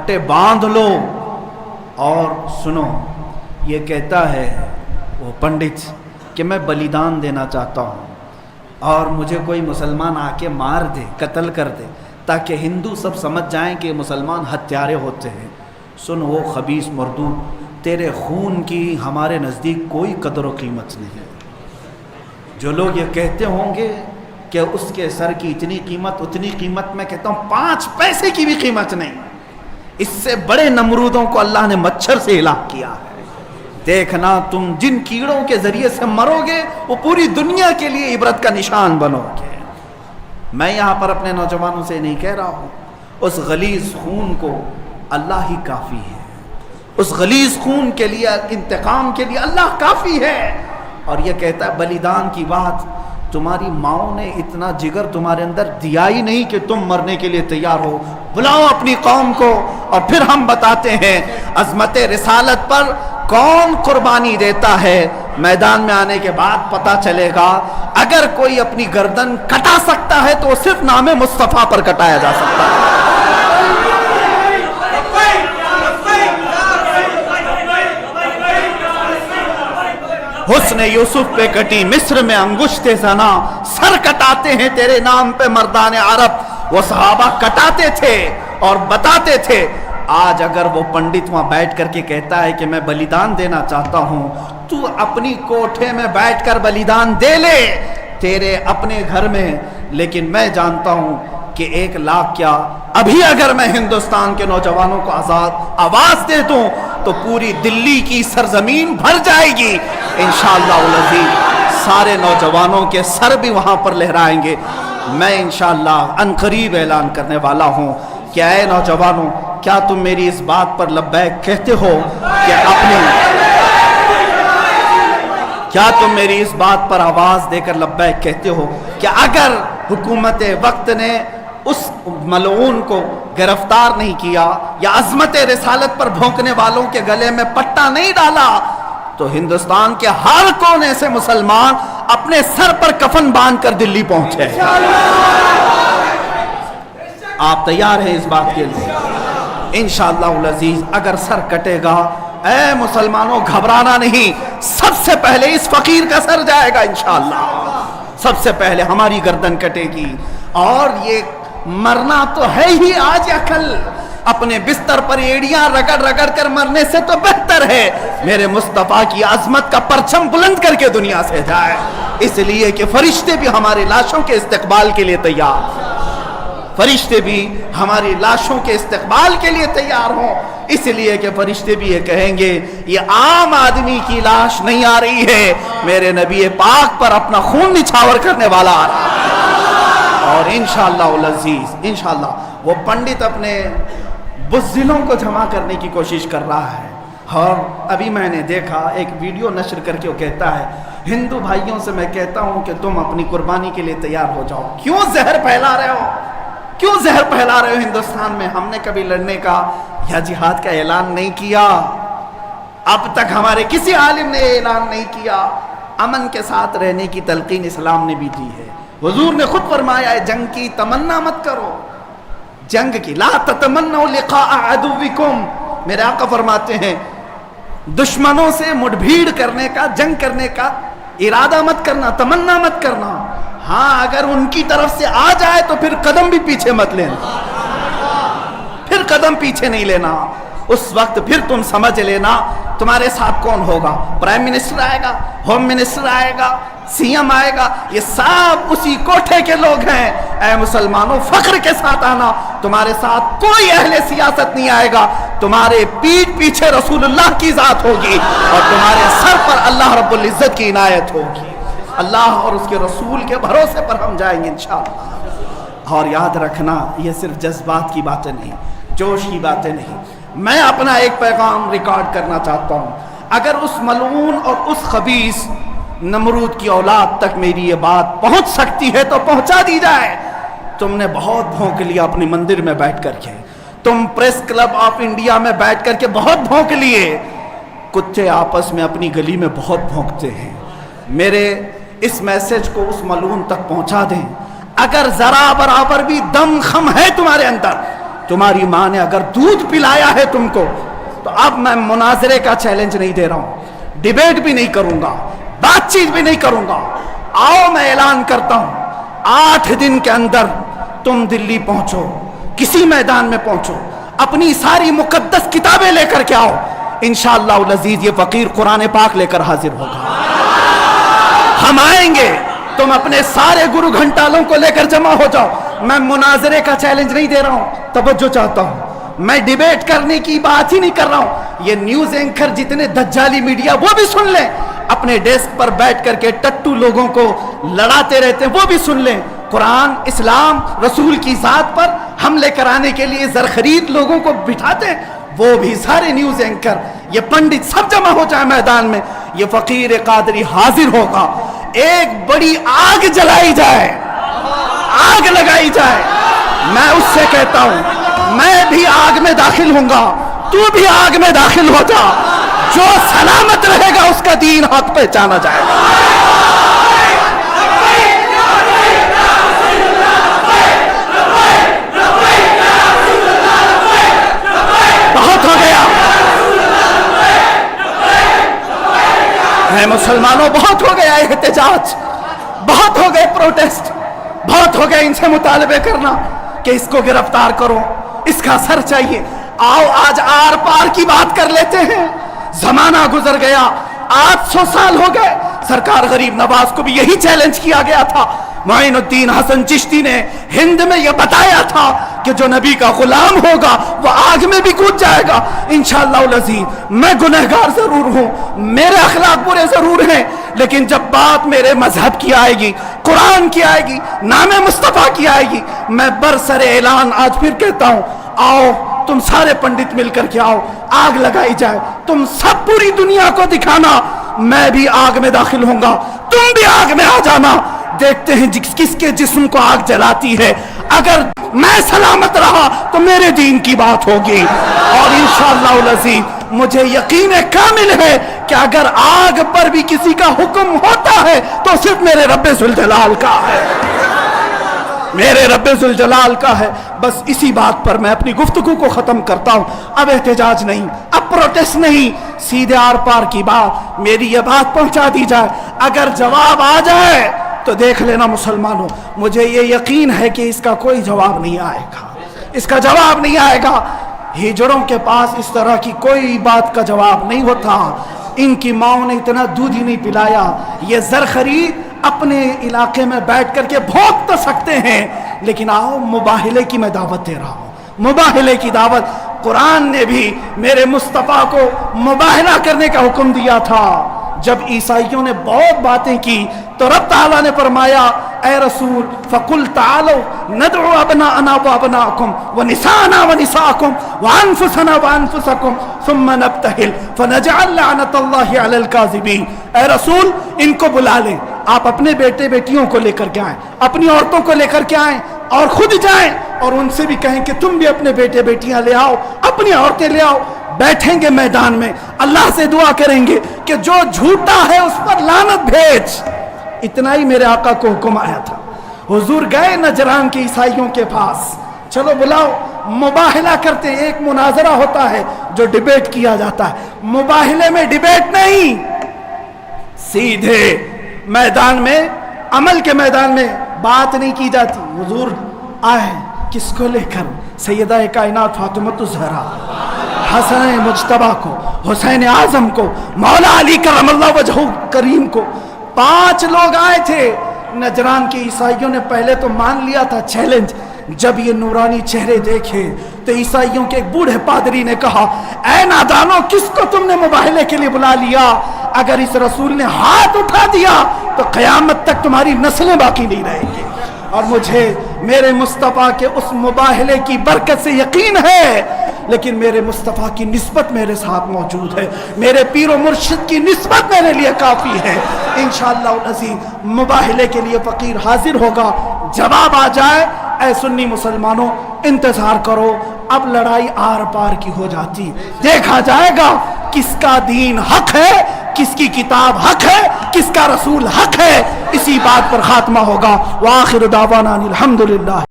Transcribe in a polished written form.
پٹے باندھ لو اور سنو. یہ کہتا ہے وہ پنڈت کہ میں بلیدان دینا چاہتا ہوں اور مجھے کوئی مسلمان آ کے مار دے، قتل کر دے، تاکہ ہندو سب سمجھ جائیں کہ مسلمان ہتھیارے ہوتے ہیں. سن وہ خبیث مردود، تیرے خون کی ہمارے نزدیک کوئی قدر و قیمت نہیں. جو لوگ یہ کہتے ہوں گے کہ اس کے سر کی اتنی قیمت اتنی قیمت، میں کہتا ہوں 5 پیسے کی بھی قیمت نہیں. اس سے بڑے نمرودوں کو اللہ نے مچھر سے ہلاک کیا ہے. دیکھنا تم جن کیڑوں کے ذریعے سے مرو گے وہ پوری دنیا کے لیے عبرت کا نشان بنو گے. میں یہاں پر اپنے نوجوانوں سے نہیں کہہ رہا ہوں، اس غلیظ خون کو اللہ ہی کافی ہے. اس غلیظ خون کے لیے، انتقام کے لیے اللہ کافی ہے. اور یہ کہتا ہے بلیدان کی بات، تمہاری ماؤں نے اتنا جگر تمہارے اندر دیا ہی نہیں کہ تم مرنے کے لیے تیار ہو. بلاؤ اپنی قوم کو اور پھر ہم بتاتے ہیں عظمت رسالت پر کون قربانی دیتا ہے. میدان میں آنے کے بعد پتہ چلے گا. اگر کوئی اپنی گردن کٹا سکتا ہے تو صرف نام مصطفیٰ پر کٹایا جا سکتا ہے. حسن یوسف پہ کٹی مصر میں انگشت زنا، سر کٹاتے ہیں تیرے نام پہ مردان عرب. وہ صحابہ کٹاتے تھے اور بتاتے تھے. آج اگر وہ پنڈت وہاں بیٹھ کر کے کہتا ہے کہ میں بلیدان دینا چاہتا ہوں، تو اپنی کوٹھے میں بیٹھ کر بلیدان دے لے تیرے اپنے گھر میں. لیکن میں جانتا ہوں کہ 1 لاکھ کیا، ابھی اگر میں ہندوستان کے نوجوانوں کو آواز دے دوں تو پوری دلی کی سرزمین بھر جائے گی انشاءاللہ العزیز. سارے نوجوانوں کے سر بھی وہاں پر لہرائیں گے. میں انشاءاللہ عنقریب اعلان کرنے والا ہوں کہ اے نوجوانوں، کیا تم میری اس بات پر لبیک کہتے ہو کہ کیا تم میری اس بات پر آواز دے کر لبیک کہتے ہو کہ اگر حکومت وقت نے اس ملعون کو گرفتار نہیں کیا یا عظمت رسالت پر بھونکنے والوں کے گلے میں پٹا نہیں ڈالا تو ہندوستان کے ہر کونے سے مسلمان اپنے سر پر کفن باندھ کر دلی پہنچے؟ آپ تیار ہیں اس بات کے لیے؟ انشاءاللہ العزیز اگر سر کٹے گا، اے مسلمانوں گھبرانا نہیں. سب سے پہلے اس فقیر کا سر جائے گا انشاءاللہ. سب سے پہلے ہماری گردن کٹے گی. اور یہ مرنا تو ہے ہی آج یا کل. اپنے بستر پر ایڑیاں رگڑ رگڑ کر مرنے سے تو بہتر ہے میرے مصطفیٰ کی عظمت کا پرچم بلند کر کے دنیا سے جائے. اس لیے کہ فرشتے بھی ہماری لاشوں کے استقبال کے لیے تیار، فرشتے بھی ہماری لاشوں کے استقبال کے لیے تیار ہوں. اس لیے کہ فرشتے بھی یہ کہیں گے یہ عام آدمی کی لاش نہیں آ رہی ہے، میرے نبی پاک پر اپنا خون نچھاور کرنے والا آ رہا ہے. اور انشاءاللہ العزیز انشاءاللہ وہ پنڈت اپنے بزدلوں کو جمع کرنے کی کوشش کر رہا ہے. اور ابھی میں نے دیکھا ایک ویڈیو نشر کر کے وہ کہتا ہے ہندو بھائیوں سے میں کہتا ہوں کہ تم اپنی قربانی کے لیے تیار ہو جاؤ. کیوں زہر پھیلا رہے ہو؟ کیوں زہر پھیلا رہے ہو ہندوستان میں؟ ہم نے کبھی لڑنے کا یا جہاد کا اعلان نہیں کیا. اب تک ہمارے کسی عالم نے اعلان نہیں کیا. امن کے ساتھ رہنے کی تلقین اسلام نے بھی دی ہے. حضور نے خود فرمایا ہے جنگ کی تمنا مت کرو. جنگ کی لا تتمنوا لقاء عدوکم. میرے آقا فرماتے ہیں دشمنوں سے مٹبھیڑ کرنے کا، جنگ کرنے کا ارادہ مت کرنا، تمنا مت کرنا. ہاں اگر ان کی طرف سے آ جائے تو پھر قدم بھی پیچھے مت لینا، پھر قدم پیچھے نہیں لینا. اس وقت پھر تم سمجھ لینا تمہارے ساتھ کون ہوگا. پرائم منسٹر آئے گا، ہوم منسٹر آئے گا، سی ایم آئے گا، یہ سب اسی کوٹھے کے لوگ ہیں. اے مسلمانوں فخر کے ساتھ آنا، تمہارے ساتھ کوئی اہل سیاست نہیں آئے گا. تمہارے پیٹھ پیچھے رسول اللہ کی ذات ہوگی اور تمہارے سر پر اللہ رب العزت کی عنایت ہوگی. اللہ اور اس کے رسول کے بھروسے پر ہم جائیں گے انشاءاللہ. اور یاد رکھنا یہ صرف جذبات کی باتیں نہیں، جوش کی باتیں نہیں. میں اپنا ایک پیغام ریکارڈ کرنا چاہتا ہوں. اگر اس ملعون اور اس خبیث نمرود کی اولاد تک میری یہ بات پہنچ سکتی ہے تو پہنچا دی جائے. تم نے بہت بھونک لیا اپنی مندر میں بیٹھ کر کے، تم پریس کلب آف انڈیا میں بیٹھ کر کے بہت بھونک لیے. کتے آپس میں اپنی گلی میں بہت بھونکتے ہیں. میرے اس میسج کو اس ملعون تک پہنچا دیں. اگر ذرا برابر بھی دم خم ہے تمہارے اندر तुम्हारी माँ ने अगर दूध पिलाया है तुमको, तो अब मैं मुनाजरे का चैलेंज नहीं दे रहा हूं, डिबेट भी नहीं करूंगा, बातचीत भी नहीं करूंगा। आओ मैं ऐलान करता हूं, 8 दिन के अंदर तुम दिल्ली पहुंचो, किसी मैदान में पहुंचो, अपनी सारी मुकद्दस किताबें लेकर के आओ। इंशाअल्लाह अज़ीज ये फकीर कुरान पाक लेकर हाजिर होगा। हम आएंगे, तुम अपने सारे गुरु घंटालों को लेकर जमा हो जाओ। मैं मुनाजरे का चैलेंज नहीं दे रहा हूं, तवज्जो चाहता हूं। मैं डिबेट करने की बात ही नहीं कर रहा हूं। ये न्यूज एंकर जितने दज्जाली मीडिया वो भी सुन लें, अपने डेस्क पर बैठ करके टट्टू लोगों को लड़ाते रहते हैं वो भी सुन लें। कुरान, इस्लाम, रसूल की जात पर हमले कराने के लिए जरखरीद लोगों को बिठाते हैं, वो भी सारे न्यूज एंकर, ये पंडित सब जमा हो जाए मैदान में। ये फकीर कादरी हाजिर होगा, एक बड़ी आग जलाई जाए, आग लगाई जाए। मैं उससे कहता हूं, मैं भी आग में दाखिल होऊंगा, तू भी आग में दाखिल हो जा। जो सलामत रहेगा उसका दीन हक पहचाना जाएगा। बहुत हो गया है मुसलमानों, बहुत हो गया एहतजाज, बहुत हो गए प्रोटेस्ट, बहुत हो गए इनसे मुतालबे करना कि इसको गिरफ्तार करो, इसका सर चाहिए। आओ आज आर पार की बात कर लेते हैं। जमाना गुजर गया, 800 साल हो गए। सरकार गरीब नवाज को भी यही चैलेंज किया गया था। मोइनुद्दीन हसन चिश्ती ने हिंद में यह बताया था कि जो नबी का गुलाम होगा वो आग में भी कूद जाएगा। इंशाअल्लाह अज़ीज़ मैं गुनहगार जरूर हूं, मेरे अखलाक बुरे जरूर हैं, लेकिन जब बात मेरे मजहब की आएगी, कुरान की आएगी, नामे मुस्तफा की आएगी, मैं बरसरे ऐलान आज फिर कहता हूं, आओ तुम सारे पंडित मिलकर के आओ, आग लगाई जाए। तुम सब पूरी दुनिया को दिखाना, मैं भी आग में दाखिल होऊंगा, तुम भी आग में आ जाना। देखते हैं किसके जिस्म को आग जलाती है। अगर मैं सलामत रहा तो मेरे दीन की बात होगी, और इंशाअल्लाह अज़ीज़ मुझे यकीन कामिल है कि अगर आग पर भी किसी का हुक्म होता है तो सिर्फ मेरे रब्बे ज़ुल जलाल का है, मेरे रब्बे ज़ुल जलाल का है। बस इसी बात पर मैं अपनी गुफ्तगू को ख़त्म करता हूँ। अब एहतजाज नहीं, अब प्रोटेस्ट नहीं, सीधे आर पार की बात, मेरी ये बात पहुँचा दी जाए। अगर जवाब आ जाए तो देख लेना मुसलमानों, मुझे ये यकीन है कि इसका कोई जवाब नहीं आएगा, इसका जवाब नहीं आएगा। हिजड़ों के पास इस तरह की कोई बात का जवाब नहीं होता। इनकी माओ ने इतना दूध ही नहीं पिलाया। ये ज़रख़रीद अपने इलाके में बैठ करके भोग तो सकते हैं, लेकिन आओ मुबाहिले की मैं दावत दे रहा हूँ, मुबाहिले की दावत। कुरान ने भी मेरे मुस्तफ़ा को मुबाहिला करने का हुक्म दिया था। जब ईसाइयों ने बहुत बातें की तो रब ताला ने फरमाया, ए रसूल फ़कुल तालो नदउ अबनाअना व अबनाअकुम व निसाअना व निसाअकुम व अनफुसना व अनफुसकुम सुम्मा नब्तहिल फनजअल लअनतल्लाहि अलल काज़िबीन। ए रसूल इनको बुला लें, आप अपने बेटे बेटियों को लेकर के आएं, अपनी औरतों को लेकर के आएं, और खुद जाएं और उनसे भी कहें कि तुम भी अपने बेटे बेटियां ले आओ, अपनी औरतें ले आओ। बैठेंगे मैदान में, अल्लाह से दुआ करेंगे कि जो झूठा है उस पर लानत भेज। इतना ही मेरे आका को हुक्म आया था। हुजूर गए नजरान के ईसाइयों के पास, चलो बुलाओ, मुबाहिला करते हैं। एक मुनाजरा होता है जो डिबेट किया जाता है, मुबाहिले में डिबेट नहीं, सीधे मैदान में, अमल के मैदान में बात नहीं की जाती। हुजूर आए किसको लेकर? सैयदा कायनात फातिमतुज़ ज़हरा, हसन मुज्तबा को, हुसैन आज़म को, मौला अली करमल्लाहु वजहू करीम को। 5 लोग आए थे। नजरान के ईसाइयों ने पहले तो मान लिया था चैलेंज। जब ये नूरानी चेहरे देखे तो ईसाइयों के एक बूढ़े पादरी ने कहा, ऐ नादानो, किसको तुमने मुबाहिले के लिए बुला लिया? अगर इस रसूल ने हाथ उठा दिया तो क़यामत तक तुम्हारी नस्लें बाकी नहीं रहेंगी। और मुझे मेरे मुस्तफ़ा के उस मुबाहिले की बरकत से यकीन है, लेकिन मेरे मुस्तफ़ा की निस्बत मेरे साथ मौजूद है, मेरे पीरो मुर्शिद की निस्बत मेरे लिए काफ़ी है। इंशाअल्लाह अज़ीज़ मुबाहिले के लिए फ़कीर हाजिर होगा। जवाब आ जाए, ऐ सुन्नी मुसलमानों इंतज़ार करो, अब लड़ाई आर पार की हो जाती, देखा जाएगा किसका दीन हक है, किसकी किताब हक है, किसका रसूल हक है। इसी बात पर खात्मा होगा। व आखिर दावाना अनिल हम्दुलिल्लाह।